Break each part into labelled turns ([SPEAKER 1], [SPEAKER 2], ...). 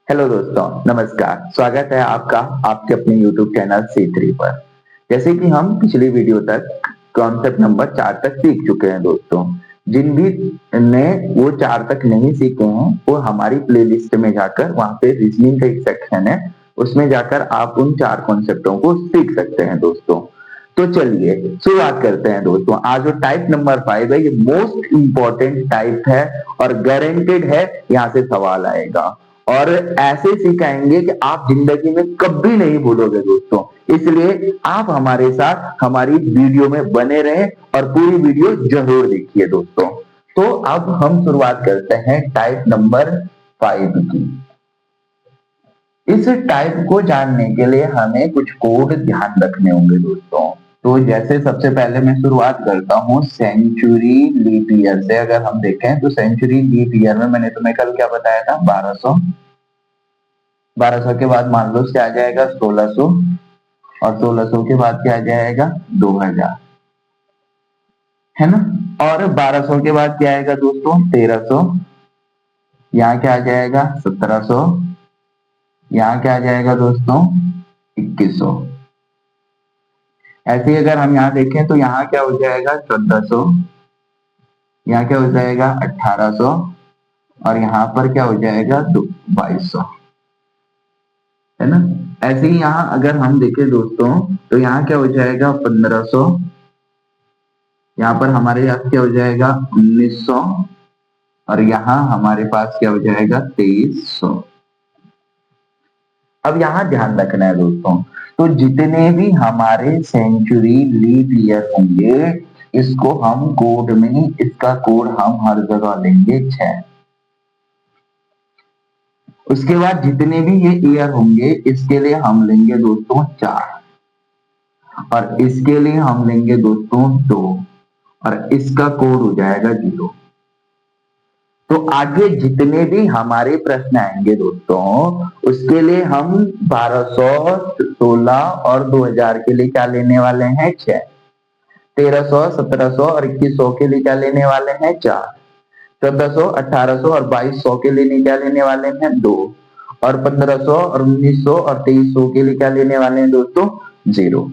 [SPEAKER 1] Hello दोस्तों, नमस्कार। स्वागत है आपका आपके अपने YouTube चैनल C3 पर। जैसे कि हम पिछली वीडियो तक कॉन्सेप्ट नंबर 4 तक सीख चुके हैं दोस्तों। जिन भी ने वो 4 तक नहीं सीखे हैं, वो हमारी प्लेलिस्ट में जाकर वहाँ पे रीजनिंग का एक सेक्शन है, उसमें जाकर आप उन 4 कॉन्सेप्टों को सीख सकते हैं दोस्तों। तो चलिए शुरुआत करते हैं दोस्तों। आज जो टाइप नंबर 5 है, ये मोस्ट इंपॉर्टेंट टाइप है और गारंटेड है यहाँ से सवाल आएगा। और ऐसे सिखाएंगे कि आप जिंदगी में कभी नहीं भूलोगे दोस्तों। इसलिए आप हमारे साथ हमारी वीडियो में बने रहें और पूरी वीडियो जरूर देखिए दोस्तों। तो अब हम शुरुआत करते हैं टाइप नंबर 5 की। इस टाइप को जानने के लिए हमें कुछ कोड ध्यान रखने होंगे दोस्तों। तो जैसे सबसे पहले मैं शुरुआत करता हूँ सेंचुरी लीप ईयर से। अगर हम देखें तो सेंचुरी लीप ईयर में मैंने तुम्हें कल क्या बताया था, 1200। 1200 के बाद मान लो क्या आ जाएगा, 1600। और 1600 के बाद क्या आ जाएगा, 2000, है ना। और 1200 के बाद क्या आएगा दोस्तों, 1300। यहाँ क्या आ जाएगा, 1700। यहाँ क्या आ जाएगा दोस्तों, 2100। ऐसे ही अगर हम यहाँ देखें तो यहाँ क्या हो जाएगा, 1400। यहाँ क्या हो जाएगा, 1800। और यहाँ पर क्या हो जाएगा, 2200, है ना। ऐसे ही यहाँ अगर हम देखें दोस्तों तो यहाँ क्या हो जाएगा, 1500। यहाँ पर हमारे पास क्या हो जाएगा, 1900। और यहाँ हमारे पास क्या हो जाएगा, 2300। अब यहाँ ध्यान रखना है दोस्तों, तो जितने भी हमारे सेंचुरी लीप ईयर होंगे, इसको हम कोड में, इसका कोड हम हर जगह लेंगे 6। उसके बाद जितने भी ये ईयर होंगे, इसके लिए हम लेंगे दोस्तों 4। और इसके लिए हम लेंगे दोस्तों 2। और इसका कोड हो जाएगा 0। तो आगे जितने भी हमारे प्रश्न आएंगे दोस्तों, उसके लिए हम 1200, 16 और 2000 के लिए क्या लेने वाले हैं, 6। 1300, 1700 और 2100 के लिए क्या लेने वाले हैं, 4। 1400, 1800 और 2200 के लिए क्या लेने वाले हैं, 2। और 1500 और 1900 और 2300 के लिए क्या लेने वाले हैं दोस्तों, 0।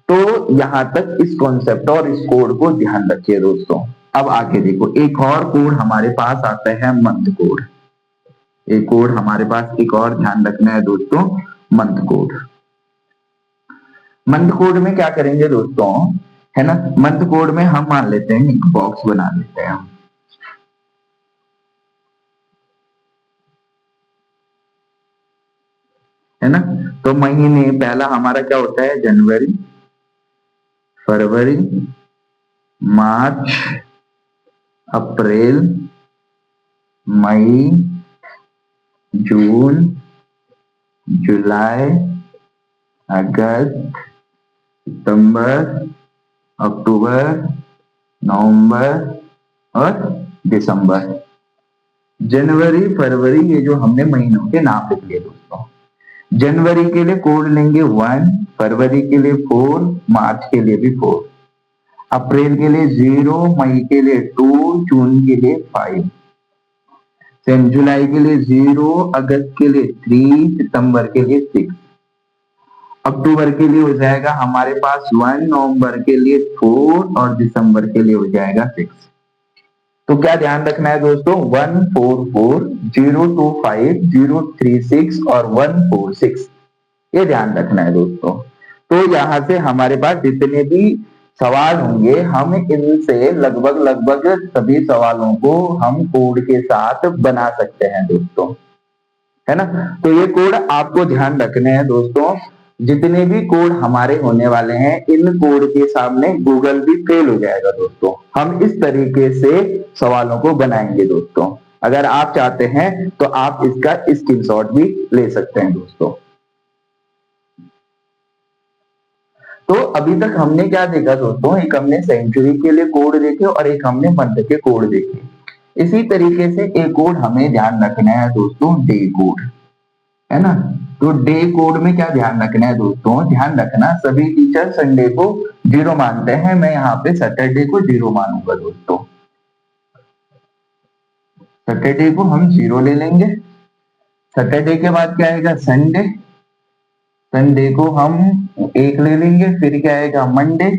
[SPEAKER 1] तो यहां तक इस कॉन्सेप्ट और इस कोड को ध्यान रखिए दोस्तों। अब आगे देखो, एक और कोड हमारे पास आता है, मंथ कोड। एक कोड हमारे पास एक और ध्यान रखना है दोस्तों, मंथ कोड। मंथ कोड में क्या करेंगे दोस्तों, है ना। मंथ कोड में हम मान लेते हैं, एक बॉक्स बना लेते हैं हम, है ना। तो महीने पहला हमारा क्या होता है, जनवरी, फरवरी, मार्च, अप्रैल, मई, जून, जुलाई, अगस्त, सितंबर, अक्टूबर, नवंबर और दिसंबर। जनवरी, फरवरी, ये जो हमने महीनों के नाम लिख लिए दोस्तों। जनवरी के लिए कोड लेंगे 1, फरवरी के लिए 4, मार्च के लिए भी 4, अप्रैल के लिए 0, मई के लिए 2, जून के लिए 5, जुलाई के लिए 0, अगस्त के लिए 3, सितंबर के लिए 6, अक्टूबर के लिए हो जाएगा हमारे पास 1, नवंबर के लिए 4 और दिसंबर के लिए हो जाएगा 6। तो क्या ध्यान रखना है दोस्तों, 144, 025, 036 और 146, ये ध्यान रखना है दोस्तों। तो यहां से हमारे पास जितने भी सवाल होंगे, हम इनसे लगभग लगभग सभी सवालों को हम कोड के साथ बना सकते हैं दोस्तों, है ना। तो ये कोड आपको ध्यान रखने हैं दोस्तों। जितने भी कोड हमारे होने वाले हैं, इन कोड के सामने गूगल भी फेल हो जाएगा दोस्तों। हम इस तरीके से सवालों को बनाएंगे दोस्तों। अगर आप चाहते हैं तो आप इसका स्क्रीनशॉट भी ले सकते हैं दोस्तों। तो अभी तक हमने क्या देखा दोस्तों, एक हमने सेंचुरी के लिए कोड देखे और एक हमने मंथ के कोड देखे। इसी तरीके से एक कोड हमें ध्यान रखना है दोस्तों, डे कोड, है ना। तो डे कोड में क्या ध्यान रखना है दोस्तों, ध्यान रखना सभी टीचर संडे को 0 मानते हैं, मैं यहाँ पे सैटरडे को 0 मानूंगा दोस्तों। सैटरडे को हम 0 ले लेंगे। सैटरडे के बाद क्या आएगा? संडे। संडे को हम एक ले लेंगे, फिर क्या आएगा? मंडे।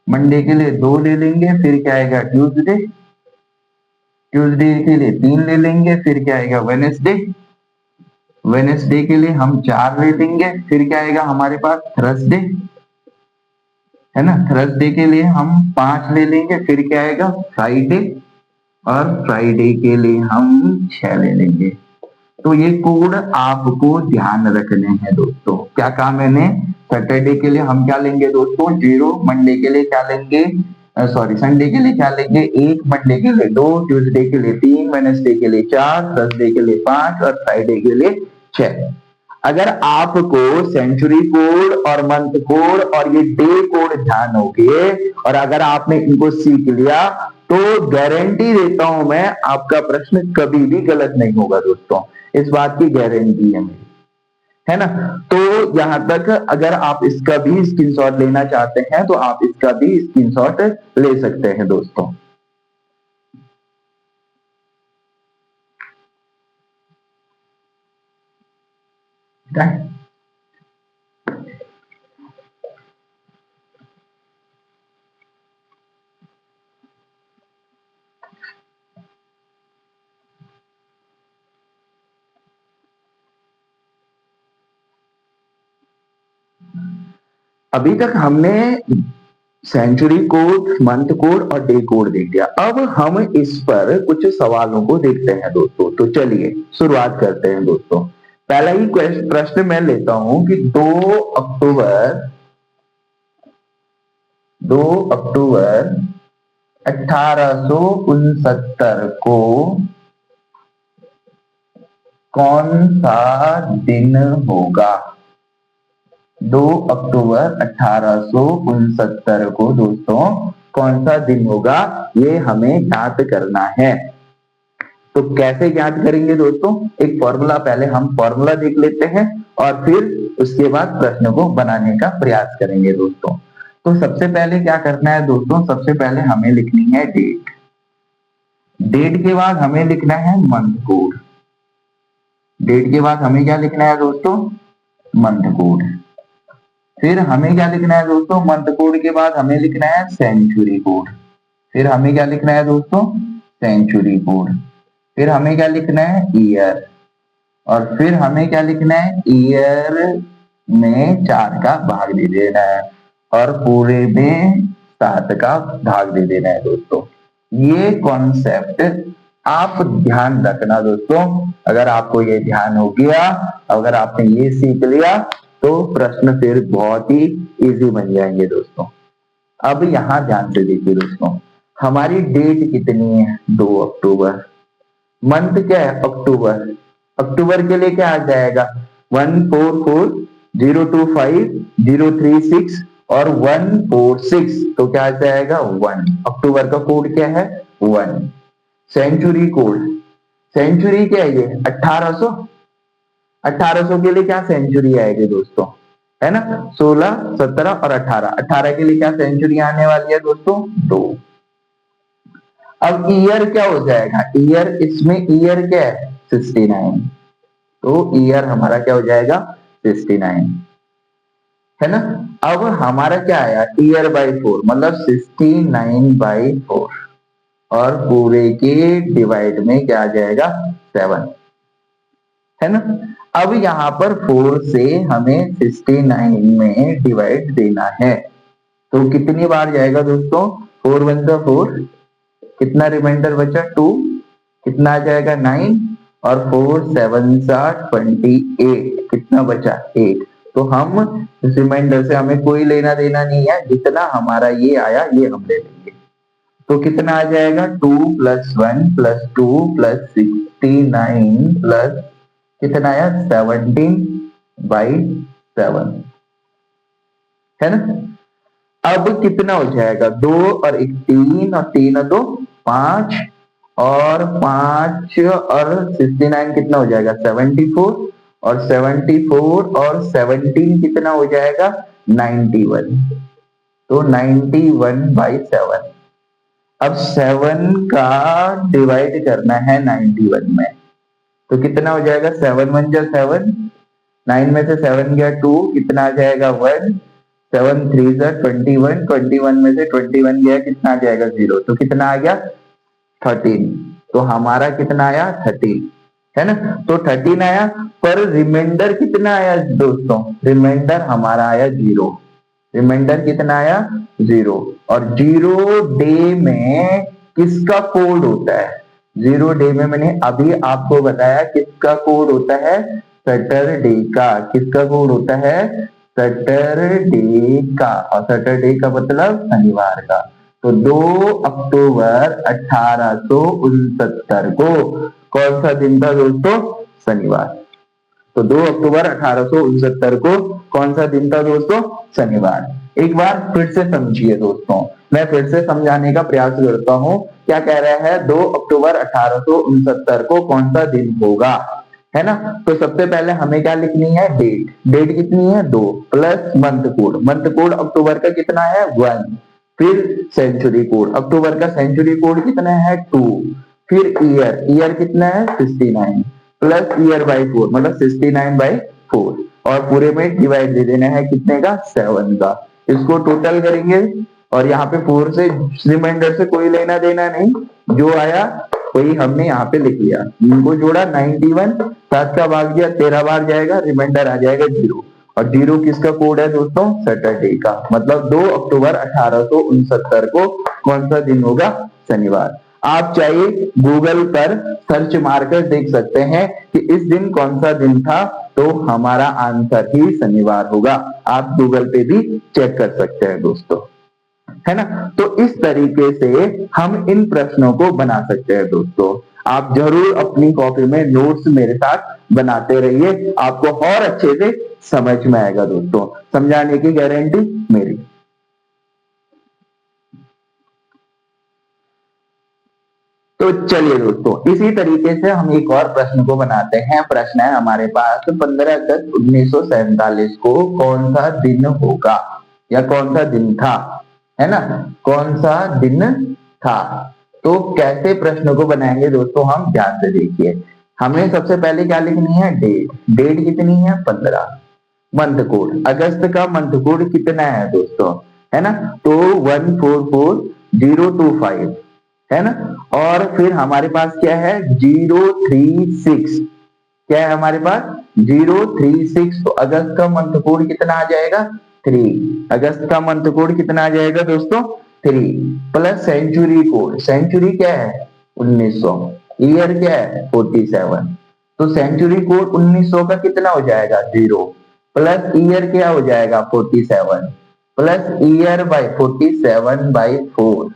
[SPEAKER 1] मंडे के लिए दो ले लेंगे, फिर क्या आएगा? ट्यूसडे। ट्यूसडे के लिए तीन ले लेंगे, फिर क्या आएगा? वेनेसडे। वेनेसडे के लिए हम चार ले लेंगे, फिर क्या आएगा हमारे पास? थर्सडे, है ना। थर्सडे के लिए हम पांच ले लेंगे, फिर क्या आएगा? फ्राइडे। और फ्राइडे के लिए हम 6 ले लेंगे। तो ये कोड आपको ध्यान रखने हैं दोस्तों। क्या कहा मैंने? सैटरडे के लिए हम क्या लेंगे दोस्तों? 0। मंडे के लिए क्या लेंगे? सॉरी, संडे के लिए क्या लेंगे? 1। मंडे के लिए 2। ट्यूसडे के लिए 3। वेडनेसडे के लिए 4। थर्सडे के लिए 5 और फ्राइडे के लिए 6। अगर आपको सेंचुरी कोड और मंथ कोड और ये डे कोड ध्यान हो गए और अगर आपने इनको सीख लिया तो गारंटी देता हूं मैं, आपका प्रश्न कभी भी गलत नहीं होगा दोस्तों। इस बात की गारंटी है मेरी, है ना। तो यहां तक अगर आप इसका भी स्क्रीनशॉट लेना चाहते हैं तो आप इसका भी स्क्रीनशॉट ले सकते हैं दोस्तों। अभी तक हमने सेंचुरी कोड, मंथ कोड और डे कोड देख लिया। अब हम इस पर कुछ सवालों को देखते हैं दोस्तों। तो चलिए शुरुआत करते हैं दोस्तों। पहला ही प्रश्न मैं लेता हूं कि 2 अक्टूबर 1869 को कौन सा दिन होगा? 2 अक्टूबर 1869 को दोस्तों कौन सा दिन होगा? ये हमें ज्ञात करना है। तो कैसे ज्ञात करेंगे दोस्तों? एक फॉर्मूला, पहले हम फॉर्मूला देख लेते हैं और फिर उसके बाद प्रश्न को बनाने का प्रयास करेंगे दोस्तों। तो सबसे पहले क्या करना है दोस्तों? सबसे पहले हमें लिखनी है डेट। डेट के बाद हमें लिखना है मंथ कोड। डेट के बाद हमें क्या लिखना है दोस्तों? Month code. फिर हमें क्या लिखना है दोस्तों? मंथ कोड के बाद हमें लिखना है सेंचुरी कोड। फिर हमें क्या लिखना है दोस्तों? Century code. फिर हमें क्या लिखना है? ईयर। और फिर हमें क्या लिखना है? ईयर में 4 का भाग दे देना है और पूरे में 7 का भाग दे देना है दोस्तों। ये कॉन्सेप्ट आप ध्यान रखना दोस्तों। अगर आपको ये ध्यान हो गया, अगर आपने ये सीख लिया तो प्रश्न फिर बहुत ही इजी बन जाएंगे दोस्तों। अब यहां ध्यान से देखिए दोस्तों, हमारी डेट कितनी है? 2 अक्टूबर। मंथ क्या है? अक्टूबर। अक्टूबर के लिए क्या आ जाएगा? 144025036 और 146। तो क्या आ जाएगा? 1। अक्टूबर का कोड क्या है? 1। सेंचुरी कोड, सेंचुरी क्या है? ये 1800। 1800 के लिए क्या सेंचुरी आएगी दोस्तों? है ना, 16, 17 और 18। 18 के लिए क्या सेंचुरी आने वाली है दोस्तों? 2। अब ईयर क्या हो जाएगा? ईयर, इसमें ईयर क्या है? 69। तो ईयर हमारा क्या हो जाएगा? 69, है ना। अब हमारा क्या आया? ईयर बाई 4, मतलब 69/4 और पूरे के डिवाइड में क्या आ जाएगा? 7, है ना। अब यहाँ पर 4 से हमें 69 में डिवाइड देना है। तो कितनी बार जाएगा दोस्तों? 4 1 4, कितना रिमाइंडर बचा? 2, कितना आ जाएगा? 9 और 4 7 28, कितना बचा? 8। तो हम इस रिमाइंडर से हमें कोई लेना देना नहीं है, जितना हमारा ये आया ये हम ले लेंगे। तो कितना आ जाएगा? 2 + 1 + 2 + 69 प्लस कितना आया? 17/7, है ना। अब कितना हो जाएगा? 2 और 1 3 और 3 और 2 5 और 5 और 69 कितना हो जाएगा? 74 और 74 और 17 कितना हो जाएगा? 91। तो 91/7। अब 7 का डिवाइड करना है 91 में। तो कितना हो जाएगा 7 1 जा 7, 9 में से 7 गया 2, कितना आ जाएगा 1, 7 3 जा 21, 21 में से 21 गया कितना आ जाएगा 0, तो कितना आ गया 13। तो हमारा कितना आया 13, है ना। तो 13 आया, पर रिमाइंडर कितना आया दोस्तों, रिमाइंडर हमारा आया 0। रिमाइंडर कितना आया 0। और 0 डे में किसका कोड होता है, 0 डे में मैंने अभी आपको बताया किसका कोड होता है, सैटरडे का। किसका कोड होता है, सैटरडे का। और सैटरडे का मतलब शनिवार का। तो 2 अक्टूबर 1869 को कौन सा दिन था दोस्तों, शनिवार। तो 2 अक्टूबर 1869 को कौन सा दिन था दोस्तों, शनिवार। एक बार फिर से समझिए दोस्तों, मैं फिर से समझाने का प्रयास करता हूँ। क्या कह रहा है, 2 अक्टूबर 1869 को कौन सा दिन होगा, है ना। तो सबसे पहले हमें क्या लिखनी है, डेट। डेट कितनी है 2, plus month code. Month code October का कितना है 1, फिर सेंचुरी कोड, अक्टूबर का सेंचुरी कोड कितना है 2, फिर ईयर, ईयर कितना है 69, प्लस ईयर बाई 4 मतलब 69/4, और पूरे में डिवाइड दे देना है कितने का 7 का। इसको टोटल करेंगे और यहाँ पे 4 से रिमाइंडर से कोई लेना देना नहीं, जो आया वही हमने यहाँ पे लिख लिया। इनको जोड़ा 91, 7 का भाग दिया 13 बार जाएगा, रिमाइंडर आ जाएगा 0। और 0 किसका कोड है दोस्तों, सैटरडे का। मतलब 2 अक्टूबर 1869 को कौन सा दिन होगा, शनिवार। आप चाहिए गूगल पर सर्च मारकर देख सकते हैं कि इस दिन कौन सा दिन था, तो हमारा आंसर ही शनिवार होगा। आप गूगल पे भी चेक कर सकते हैं दोस्तों, है ना। तो इस तरीके से हम इन प्रश्नों को बना सकते हैं दोस्तों। आप जरूर अपनी कॉपी में नोट्स मेरे साथ बनाते रहिए, आपको और अच्छे से समझ में आएगा दोस्तों। समझाने की गारंटी मेरी। तो चलिए दोस्तों, इसी तरीके से हम एक और प्रश्न को बनाते हैं। प्रश्न है हमारे पास, 15 अगस्त 1947 को कौन सा दिन होगा, या कौन सा दिन था, है ना, कौन सा दिन था। तो कैसे प्रश्न को बनाएंगे दोस्तों, हम ध्यान से देखिए। हमें सबसे पहले क्या लिखनी है, डेट। डेट कितनी है 15। मंथ कोड, अगस्त का मंथ कोड कितना है दोस्तों, है ना, तो 144025, है ना। और फिर हमारे पास क्या है 036, क्या है हमारे पास 036। तो अगस्त का मंथ कोड कितना आ जाएगा 3, अगस्त का मंथ कोड कितना आ जाएगा दोस्तों 3, प्लस सेंचुरी कोड, सेंचुरी क्या है 1900, ईयर क्या है 47। तो सेंचुरी कोड 1900 का कितना हो जाएगा 0, प्लस ईयर क्या हो जाएगा 47, प्लस ईयर बाई 47/4,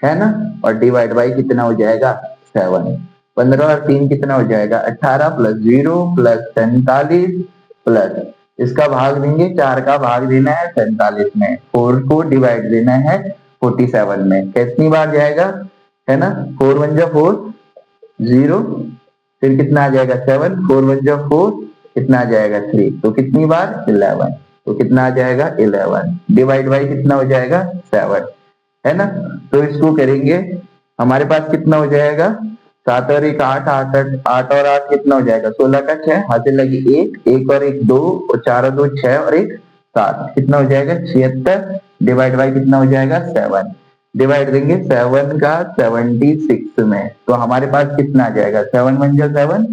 [SPEAKER 1] है ना। और डिवाइड बाई कितना हो जाएगा 7। 15 और 3 कितना हो जाएगा 18, प्लस 0 प्लस 47, प्लस इसका भाग देंगे, 4 का भाग देना है 47 में, 4 को डिवाइड देना है 47 में। कितनी बार जाएगा, है ना, 4 1 जा 4, 0, फिर कितना आ जाएगा 7, 4 1 जा 4, कितना आ जाएगा 3, तो कितनी बार 11, तो कितना आ जाएगा 11, डिवाइड बाई कितना हो जाएगा 7, है ना। तो इसको करेंगे, हमारे पास कितना हो जाएगा 7 और 1 8, 8 और 8 कितना हो जाएगा 16 का 6, हाथ लगी 1, 1 और 1 2, और 4 और 2 6, और 1 7, कितना हो जाएगा 76, डिवाइड बाई कितना हो जाएगा 7, डिवाइड देंगे 7 का 76 में, तो हमारे पास कितना आ जाएगा 7 1 जा 7,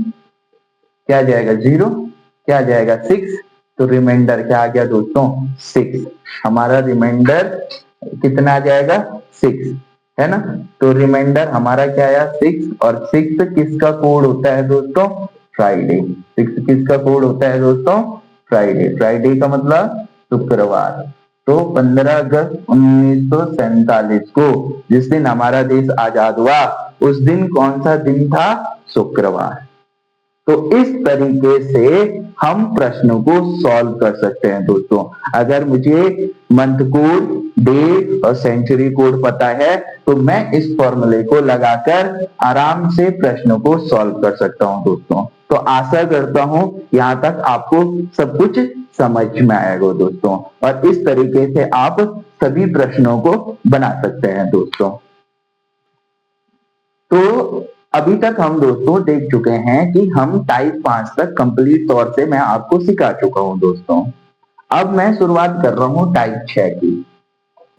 [SPEAKER 1] क्या आ जाएगा 0, क्या आ जाएगा 6, तो रिमाइंडर क्या आ गया दोस्तों 6। हमारा रिमाइंडर कितना आ जाएगा 6, है ना। तो रिमाइंडर हमारा क्या आया 6, और 6 किसका कोड होता है दोस्तों, फ्राइडे। 6 किसका कोड होता है दोस्तों, फ्राइडे। फ्राइडे का मतलब शुक्रवार। तो 15 अगस्त 1947 को, जिस दिन हमारा देश आजाद हुआ, उस दिन कौन सा दिन था, शुक्रवार। तो इस तरीके से हम प्रश्नों को सॉल्व कर सकते हैं दोस्तों। अगर मुझे मंथ कोड, डेट और सेंचुरी कोड पता है, तो मैं इस फॉर्मूले को लगाकर आराम से प्रश्नों को सॉल्व कर सकता हूं दोस्तों। तो आशा करता हूं यहां तक आपको सब कुछ समझ में आएगा दोस्तों, और इस तरीके से आप सभी प्रश्नों को बना सकते हैं दोस्तों। तो अभी तक हम दोस्तों देख चुके हैं कि हम टाइप 5 तक कंप्लीट तौर से मैं आपको सिखा चुका हूं दोस्तों। अब मैं शुरुआत कर रहा हूं टाइप 6 की।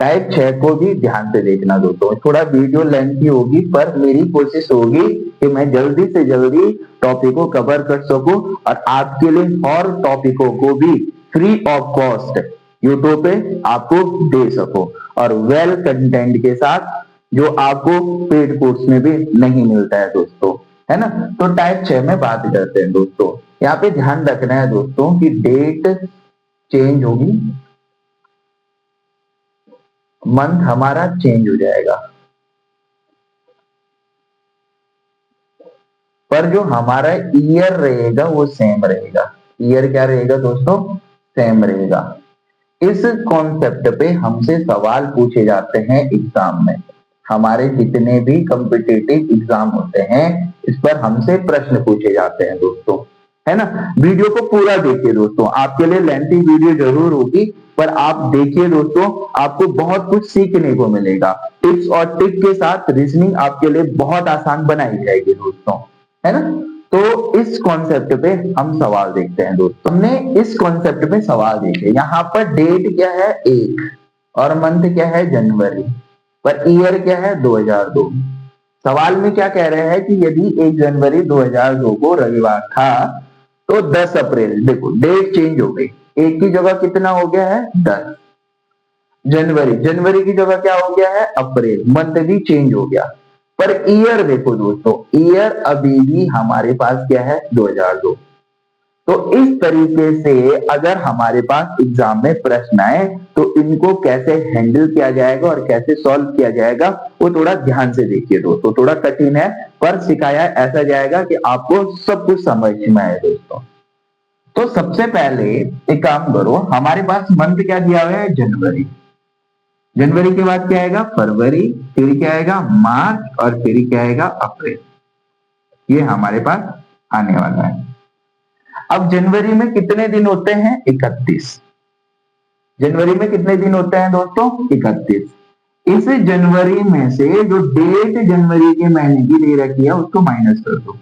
[SPEAKER 1] टाइप 6 को भी ध्यान से देखना दोस्तों, थोड़ा वीडियो लेंथी होगी पर मेरी कोशिश होगी कि मैं जल्दी से जल्दी टॉपिक को कवर कर सकूं और आपके लिए और टॉपिकों को भी फ्री ऑफ कॉस्ट यूट्यूब पे आपको दे सको और वेल कंटेंट के साथ, जो आपको पेड कोर्स में भी नहीं मिलता है दोस्तों, है ना। तो टाइप 6 में बात करते हैं दोस्तों। यहाँ पे ध्यान रखना है दोस्तों कि डेट चेंज होगी, मंथ हमारा चेंज हो जाएगा, पर जो हमारा ईयर रहेगा वो सेम रहेगा। ईयर क्या रहेगा दोस्तों? सेम रहेगा। इस कॉन्सेप्ट पे हमसे सवाल पूछे जाते हैं एग्जाम में। हमारे जितने भी कॉम्पिटिटिव एग्जाम होते हैं इस पर हमसे प्रश्न पूछे जाते हैं दोस्तों, है ना। वीडियो को पूरा देखिए दोस्तों, आपके लिए लेंथी वीडियो जरूर होगी पर आप देखिए दोस्तों, आपको बहुत कुछ सीखने को मिलेगा। टिप्स और ट्रिक के साथ रीजनिंग आपके लिए बहुत आसान बनाई जाएगी दोस्तों, है ना। तो इस कॉन्सेप्ट पे हम सवाल देखते हैं दोस्तों। हमने इस कॉन्सेप्ट पे सवाल देखे, यहाँ पर डेट क्या है 1 और मंथ क्या है जनवरी, पर ईयर क्या है 2002। सवाल में क्या कह रहे हैं कि यदि 1 जनवरी 2002 को रविवार था तो 10 अप्रैल, देखो डेट चेंज हो गई, एक की जगह कितना हो गया है 10। जनवरी, जनवरी की जगह क्या हो गया है अप्रैल, मंथ भी चेंज हो गया। पर ईयर देखो दोस्तों, ईयर अभी भी हमारे पास क्या है 2002। तो इस तरीके से अगर हमारे पास एग्जाम में प्रश्न आए तो इनको कैसे हैंडल किया जाएगा और कैसे सॉल्व किया जाएगा वो थोड़ा ध्यान से देखिए दोस्तों। थोड़ा कठिन है पर सिखाया ऐसा जाएगा कि आपको सब कुछ समझ में आए दोस्तों। तो सबसे पहले एक काम करो, हमारे पास मंथ क्या दिया हुआ है जनवरी, जनवरी के बाद क्या आएगा फरवरी, फिर क्या आएगा मार्च और फिर क्या आएगा अप्रैल। ये हमारे पास आने वाला है। अब जनवरी में कितने दिन होते हैं 31। जनवरी में कितने दिन होते हैं दोस्तों 31। इस जनवरी में से जो डेट जनवरी के महीने की दे रखी है उसको माइनस कर दो,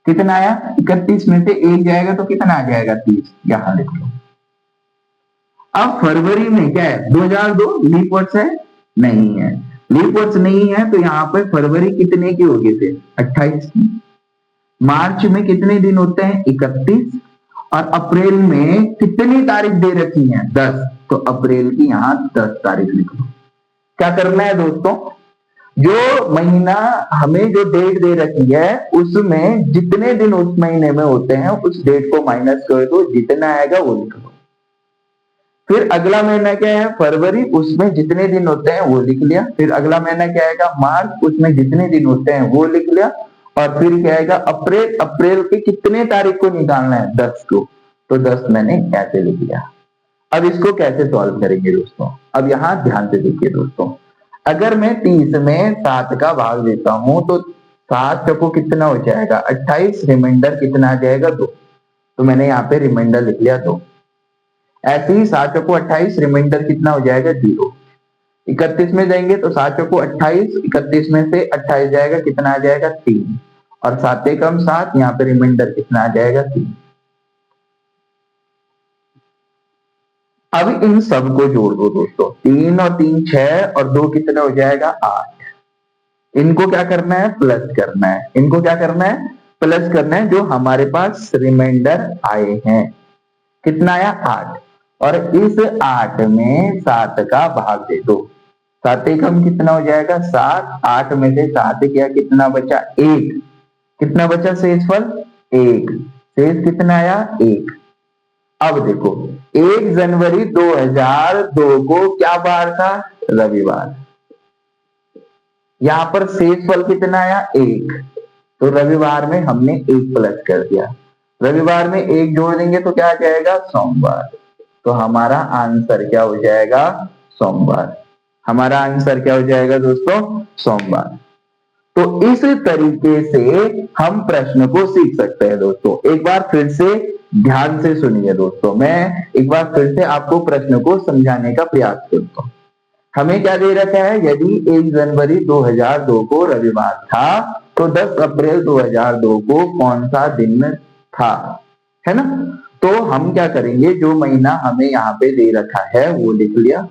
[SPEAKER 1] कितना आया 31 में से 1 जाएगा तो कितना आ जाएगा 30, यहां लिख लो। अब फरवरी में क्या है 2002, लीप वर्ष है नहीं है, लीप वर्ष नहीं है तो यहाँ पे फरवरी कितने की होगी थे 28 की। मार्च में कितने दिन होते हैं 31 और अप्रैल में कितनी तारीख दे रखी है 10, तो अप्रैल की यहाँ 10 तारीख लिख लो। क्या करना है दोस्तों, जो महीना हमें जो डेट दे रखी है उसमें जितने दिन उस महीने में होते हैं उस डेट को माइनस कर दो, जितना आएगा वो लिख लो। फिर अगला महीना क्या है फरवरी, उसमें जितने दिन होते हैं वो लिख लिया। फिर अगला महीना क्या आएगा मार्च, उसमें जितने दिन होते हैं वो लिख लिया। और फिर क्या आएगा अप्रैल, अप्रैल के कितने तारीख को निकालना है 10 को, तो 10 मैंने ऐसे लिख लिया। अब इसको कैसे सॉल्व करेंगे दोस्तों, अब यहाँ ध्यान से देखिए दोस्तों, अगर मैं 30 में 7 का भाग देता हूं तो 7 को कितना हो जाएगा 28, रिमाइंडर कितना आ जाएगा 2, तो मैंने यहाँ पे रिमाइंडर लिख लिया 2। ऐसे ही 7 को 28, रिमाइंडर कितना हो जाएगा 0। 31 में जाएंगे तो 7 को 28, 31 में से 28 जाएगा कितना आ जाएगा 3, और 7 कम 7, यहाँ पे रिमाइंडर कितना आ जाएगा 3। अब इन सब को जोड़ दो दोस्तों, 3 और 3 6 और 2 कितना हो जाएगा 8। इनको क्या करना है प्लस करना है, इनको क्या करना है प्लस करना है, जो हमारे पास रिमाइंडर आए हैं। कितना आया 8, और इस 8 में 7 का भाग दे दो, 7 कम कितना हो जाएगा 7, 8 में से 7 क्या कितना बचा 1, कितना बचा शेषफल 1, शेष कितना आया 1। अब देखो 1 जनवरी 2002 को क्या बार था रविवार, यहां पर शेषफल कितना आया 1, तो रविवार में हमने 1 प्लस कर दिया, रविवार में 1 जोड़ देंगे तो क्या आ जाएगा सोमवार। तो हमारा आंसर क्या हो जाएगा सोमवार, हमारा आंसर क्या हो जाएगा दोस्तों सोमवार। तो इस तरीके से हम प्रश्न को सीख सकते हैं दोस्तों। एक बार फिर से ध्यान से सुनिए दोस्तों, मैं एक बार फिर से आपको प्रश्न को समझाने का प्रयास करता हूं। हमें क्या दे रखा है, यदि 1 जनवरी 2002 को रविवार था तो 10 अप्रैल 2002 को कौन सा दिन था, है ना। तो हम क्या करेंगे, जो महीना हमें यहाँ पे दे रखा है वो लिख लिया,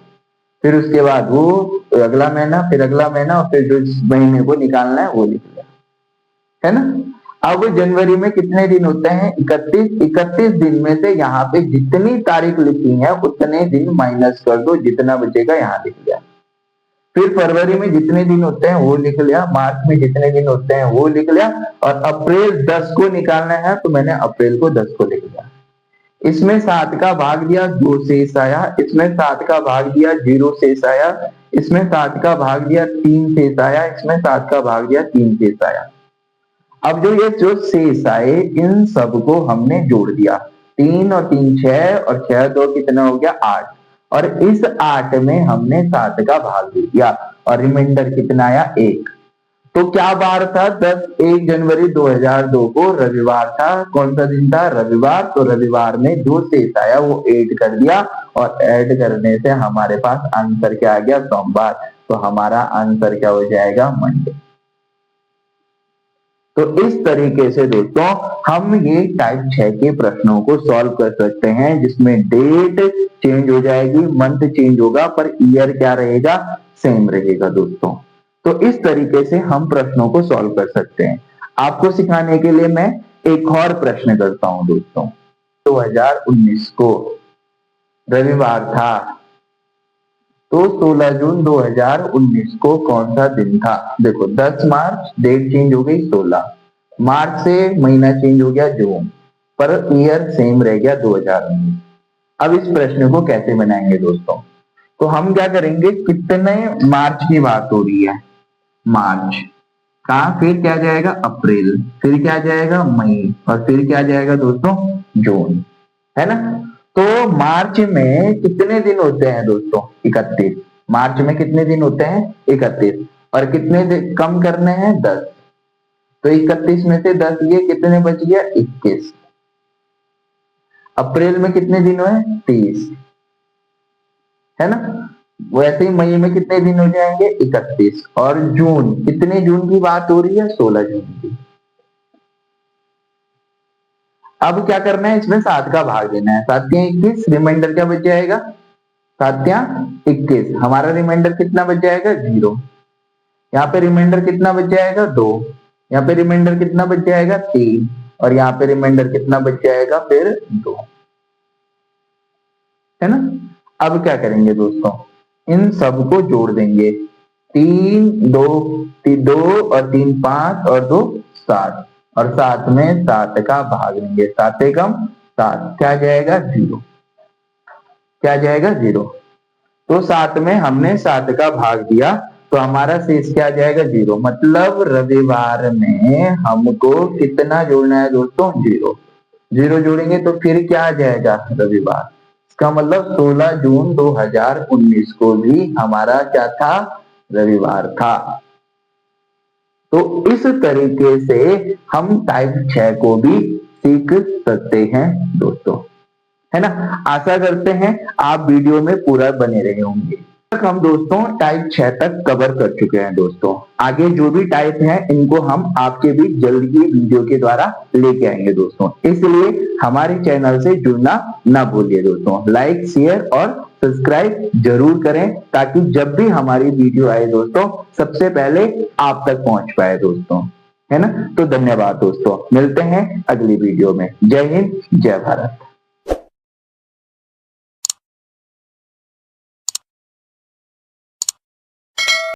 [SPEAKER 1] फिर उसके बाद वो अगला महीना, फिर अगला महीना, और फिर जो इस महीने को निकालना है वो लिख लिया, है ना। अब जनवरी में कितने दिन होते हैं, 31। 31 दिन में से यहाँ पे जितनी तारीख लिखी है उतने दिन माइनस कर दो, जितना बचेगा यहाँ लिख लिया। फिर फरवरी में जितने दिन होते हैं वो लिख लिया, मार्च में जितने दिन होते हैं वो लिख लिया, और अप्रैल 10 को निकालना है तो मैंने अप्रैल को 10 को लिख लिया। इसमें 7 का भाग दिया, 2 शेष आया। इसमें 7 का भाग दिया, 0 शेष आया। इसमें 7 का भाग दिया, 3 शेष आया। इसमें 7 का भाग दिया, 3 शेष आया। अब जो ये जो शेष आए इन सबको हमने जोड़ दिया, 3 और 3 6, और 6 2 कितना हो गया 8, और इस 8 में हमने 7 का भाग दे दिया, और रिमाइंडर कितना आया 1। तो क्या बार था, 1 जनवरी 2002 को रविवार था। कौन सा दिन था, रविवार। तो रविवार में जो शेष आया वो ऐड कर दिया, और ऐड करने से हमारे पास आंसर क्या आ गया, सोमवार। तो हमारा आंसर क्या हो जाएगा, मंडे। तो इस तरीके से दोस्तों हम ये टाइप 6 के प्रश्नों को सॉल्व कर सकते हैं, जिसमें डेट चेंज हो जाएगी, मंथ चेंज होगा, पर ईयर क्या रहेगा, सेम रहेगा दोस्तों। तो इस तरीके से हम प्रश्नों को सॉल्व कर सकते हैं। आपको सिखाने के लिए मैं एक और प्रश्न करता हूं दोस्तों। 2019 को रविवार था, तो 16 जून 2019 को कौन सा दिन था। देखो 10 मार्च, डेट चेंज हो गई 16, मार्च से महीना चेंज हो गया जून, पर ईयर सेम रह गया 2019। अब इस प्रश्न को कैसे बनाएंगे दोस्तों, तो हम क्या करेंगे, कितने मार्च की बात हो रही है, मार्च का, फिर क्या जाएगा अप्रैल, फिर क्या जाएगा मई, और फिर क्या जाएगा दोस्तों जून, है ना। तो मार्च में कितने दिन होते हैं दोस्तों, 31। मार्च में कितने दिन होते हैं, 31, और कितने दिन कम करने हैं, 10। तो 31 में से 10 ये कितने बच गया, 21। अप्रैल में कितने दिन हुए, 30, है ना। वैसे ही मई में कितने दिन हो जाएंगे, 31, और जून, कितने जून की बात हो रही है, 16 जून की। अब क्या करना है, इसमें 7 का भाग देना है, 7 या 21, रिमाइंडर क्या बच जाएगा, 7 या 21, हमारा रिमाइंडर कितना बच जाएगा, 0। यहाँ पे रिमाइंडर कितना बच जाएगा, 2। यहाँ पे रिमाइंडर कितना बच जाएगा, 3, और यहाँ पे रिमाइंडर कितना बच जाएगा, फिर 2, है ना। अब क्या करेंगे दोस्तों, इन सबको जोड़ देंगे, 3 2 2 और 3 5 और 2 7, और 7 में 7 का भाग देंगे, 7 एकम 7, क्या जाएगा 0, क्या जाएगा 0। तो 7 में हमने 7 का भाग दिया, तो हमारा शेष क्या जाएगा, 0। मतलब रविवार में हमको कितना जोड़ना है दोस्तों, 0। 0 जोड़ेंगे तो फिर क्या आ जाएगा, रविवार। इसका मतलब 16 जून 2019 को भी हमारा क्या था, रविवार था। तो इस तरीके से हम टाइप 6 को भी सीख सकते हैं दोस्तों, है ना। आशा करते हैं आप वीडियो में पूरा बने रहे होंगे। तक हम दोस्तों टाइप 6 तक कवर कर चुके हैं दोस्तों। आगे जो भी टाइप है इनको हम आपके भी जल्द ही वीडियो के द्वारा लेके आएंगे दोस्तों। इसलिए हमारे चैनल से जुड़ना ना भूलिए दोस्तों, लाइक शेयर और सब्सक्राइब जरूर करें, ताकि जब भी हमारी वीडियो आए दोस्तों सबसे पहले आप तक पहुंच पाए दोस्तों, है ना। तो धन्यवाद दोस्तों, मिलते हैं अगली वीडियो में। जय हिंद, जय भारत।